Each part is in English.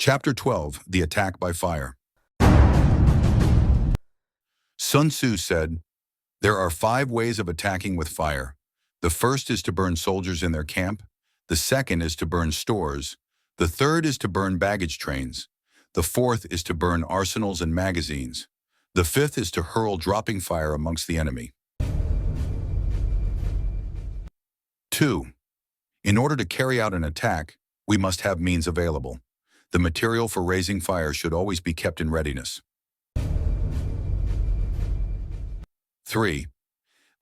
Chapter 12, The Attack by Fire. Sun Tzu said, "There are 5 ways of attacking with fire. The first is to burn soldiers in their camp. The second is to burn stores. The third is to burn baggage trains. The fourth is to burn arsenals and magazines. The fifth is to hurl dropping fire amongst the enemy." 2. In order to carry out an attack, we must have means available. The material for raising fire should always be kept in readiness. 3.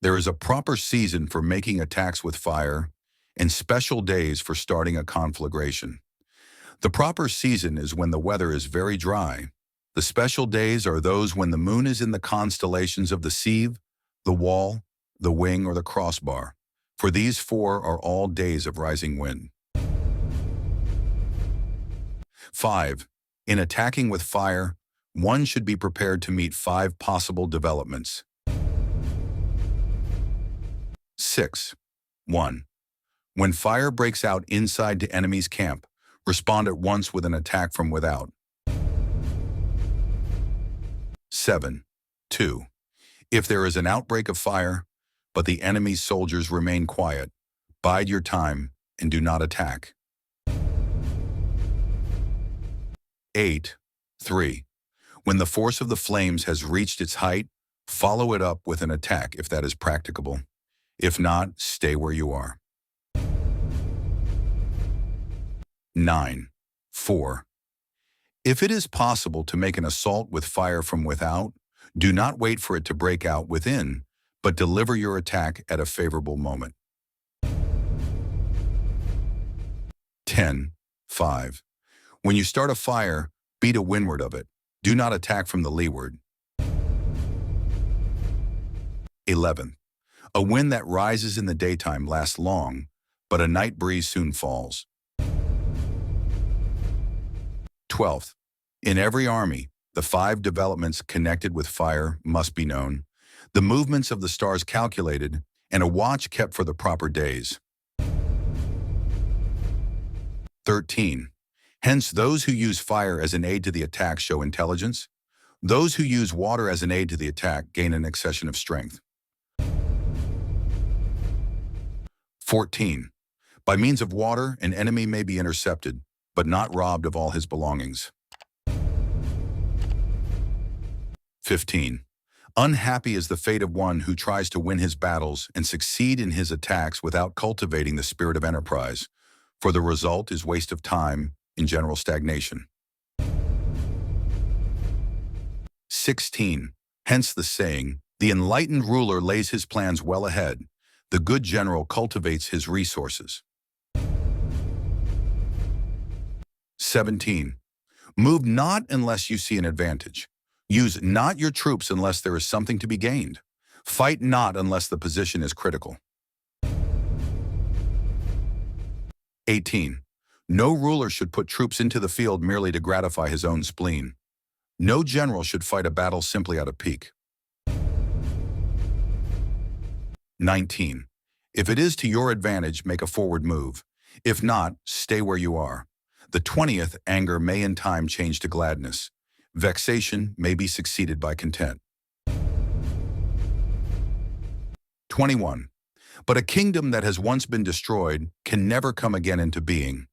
There is a proper season for making attacks with fire and special days for starting a conflagration. The proper season is when the weather is very dry. The special days are those when the moon is in the constellations of the sieve, the wall, the wing, or the crossbar. For these 4 are all days of rising wind. 5. In attacking with fire, one should be prepared to meet 5 possible developments. 6. 1. When fire breaks out inside the enemy's camp, respond at once with an attack from without. 7. 2. If there is an outbreak of fire, but the enemy's soldiers remain quiet, bide your time and do not attack. 8. 3. When the force of the flames has reached its height, follow it up with an attack if that is practicable. If not, stay where you are. 9. 4. If it is possible to make an assault with fire from without, do not wait for it to break out within, but deliver your attack at a favorable moment. 10. 5. When you start a fire, be to windward of it. Do not attack from the leeward. 11. A wind that rises in the daytime lasts long, but a night breeze soon falls. 12. In every army, the 5 developments connected with fire must be known, the movements of the stars calculated, and a watch kept for the proper days. 13. Hence, those who use fire as an aid to the attack show intelligence. Those who use water as an aid to the attack gain an accession of strength. 14. By means of water, an enemy may be intercepted, but not robbed of all his belongings. 15. Unhappy is the fate of one who tries to win his battles and succeed in his attacks without cultivating the spirit of enterprise, for the result is waste of time in general stagnation. 16. Hence the saying, "The enlightened ruler lays his plans well ahead. The good general cultivates his resources." 17. Move not unless you see an advantage. Use not your troops unless there is something to be gained. Fight not unless the position is critical. 18. No ruler should put troops into the field merely to gratify his own spleen. No general should fight a battle simply out of pique. 19. If it is to your advantage, make a forward move. If not, stay where you are. The 20th, anger may in time change to gladness. Vexation may be succeeded by content. 21. But a kingdom that has once been destroyed can never come again into being,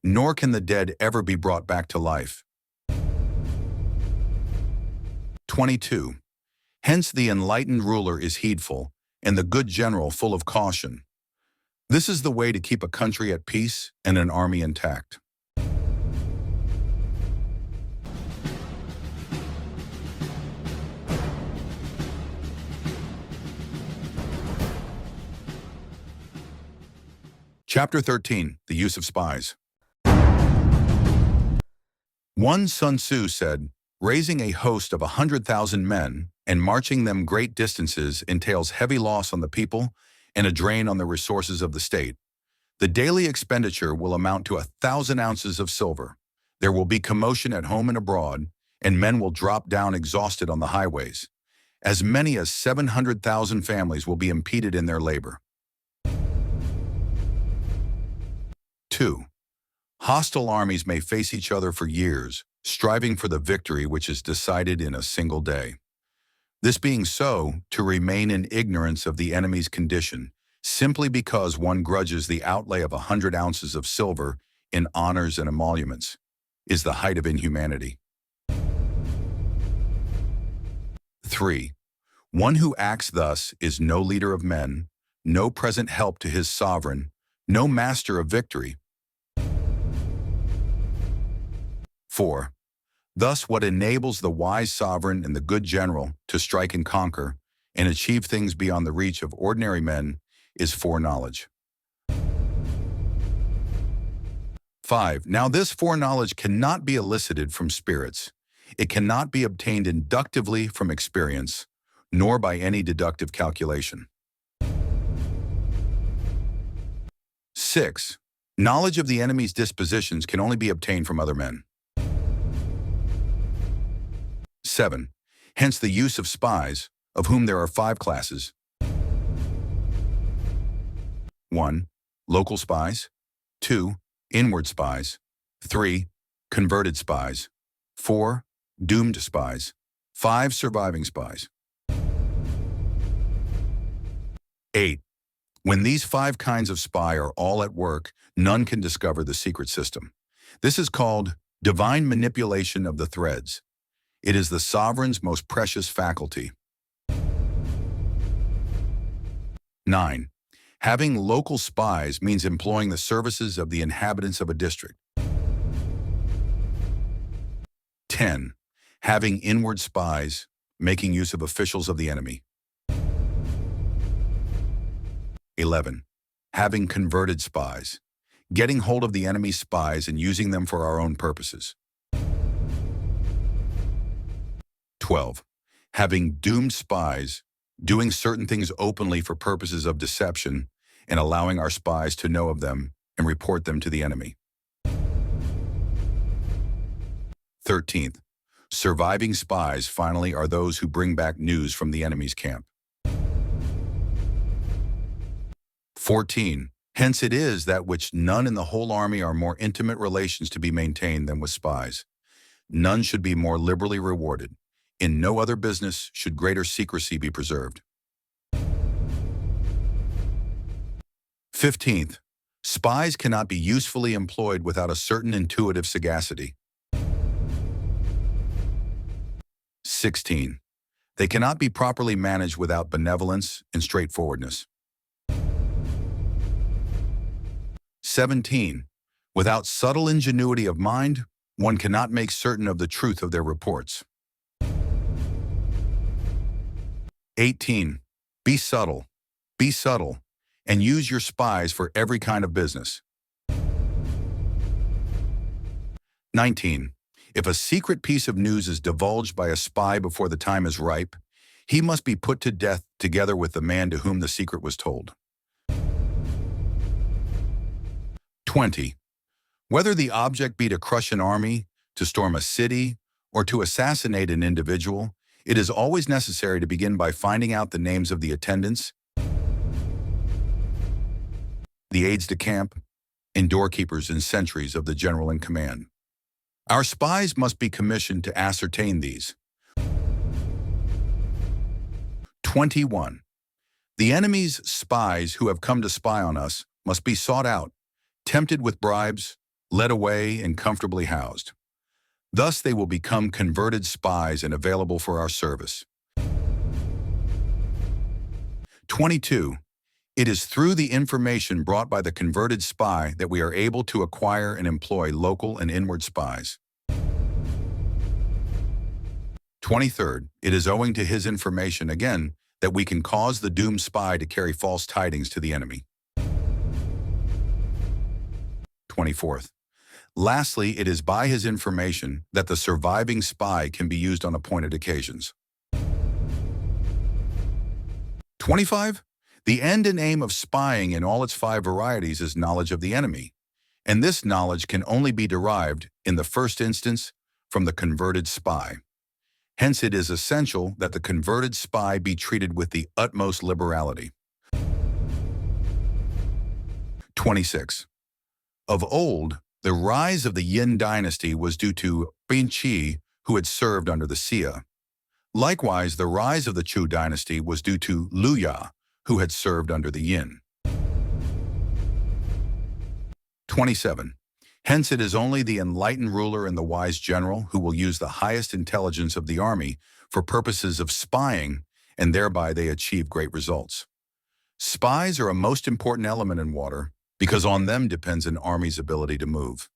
nor can the dead ever be brought back to life. 22. Hence the enlightened ruler is heedful, and the good general full of caution. This is the way to keep a country at peace and an army intact. Chapter 13, The Use of Spies. One Sun Tzu said, "Raising a host of 100,000 men and marching them great distances entails heavy loss on the people and a drain on the resources of the state. The daily expenditure will amount to 1,000 ounces of silver. There will be commotion at home and abroad, and men will drop down exhausted on the highways. As many as 700,000 families will be impeded in their labor." 2. Hostile armies may face each other for years, striving for the victory which is decided in a single day. This being so, to remain in ignorance of the enemy's condition, simply because one grudges the outlay of 100 ounces of silver in honors and emoluments, is the height of inhumanity. 3. One who acts thus is no leader of men, no present help to his sovereign, no master of victory. 4. Thus, what enables the wise sovereign and the good general to strike and conquer and achieve things beyond the reach of ordinary men is foreknowledge. 5. Now this foreknowledge cannot be elicited from spirits. It cannot be obtained inductively from experience, nor by any deductive calculation. 6. Knowledge of the enemy's dispositions can only be obtained from other men. 7. Hence the use of spies, of whom there are 5 classes. 1. Local spies. 2. Inward spies. 3. Converted spies. 4. Doomed spies. 5. Surviving spies. 8. When these 5 kinds of spy are all at work, none can discover the secret system. This is called divine manipulation of the threads. It is the sovereign's most precious faculty. 9. Having local spies means employing the services of the inhabitants of a district. 10. Having inward spies, making use of officials of the enemy. 11. Having converted spies, getting hold of the enemy's spies and using them for our own purposes. 12. Having doomed spies, doing certain things openly for purposes of deception and allowing our spies to know of them and report them to the enemy. 13th. Surviving spies, finally, are those who bring back news from the enemy's camp. 14. Hence it is that which none in the whole army are more intimate relations to be maintained than with spies. None should be more liberally rewarded. In no other business should greater secrecy be preserved. 15th. Spies cannot be usefully employed without a certain intuitive sagacity. 16. They cannot be properly managed without benevolence and straightforwardness. 17. Without subtle ingenuity of mind, one cannot make certain of the truth of their reports. 18. Be subtle, and use your spies for every kind of business. 19. If a secret piece of news is divulged by a spy before the time is ripe, he must be put to death together with the man to whom the secret was told. 20. Whether the object be to crush an army, to storm a city, or to assassinate an individual, it is always necessary to begin by finding out the names of the attendants, the aides-de-camp, and doorkeepers and sentries of the general in command. Our spies must be commissioned to ascertain these. 21. The enemy's spies who have come to spy on us must be sought out, tempted with bribes, led away, and comfortably housed. Thus they will become converted spies and available for our service. 22. It is through the information brought by the converted spy that we are able to acquire and employ local and inward spies. 23rd. It is owing to his information, again, that we can cause the doomed spy to carry false tidings to the enemy. 24th. Lastly, it is by his information that the surviving spy can be used on appointed occasions. 25. The end and aim of spying in all its 5 varieties is knowledge of the enemy, and this knowledge can only be derived, in the first instance, from the converted spy. Hence it is essential that the converted spy be treated with the utmost liberality. 26. Of old, The rise of the Yin dynasty was due to Partie, who had served under the Xia. Likewise, the rise of the Chu dynasty was due to Luya, who had served under the Yin. 27. Hence it is only the enlightened ruler and the wise general who will use the highest intelligence of the army for purposes of spying, and thereby they achieve great results. Spies are a most important element in water because on them depends an army's ability to move.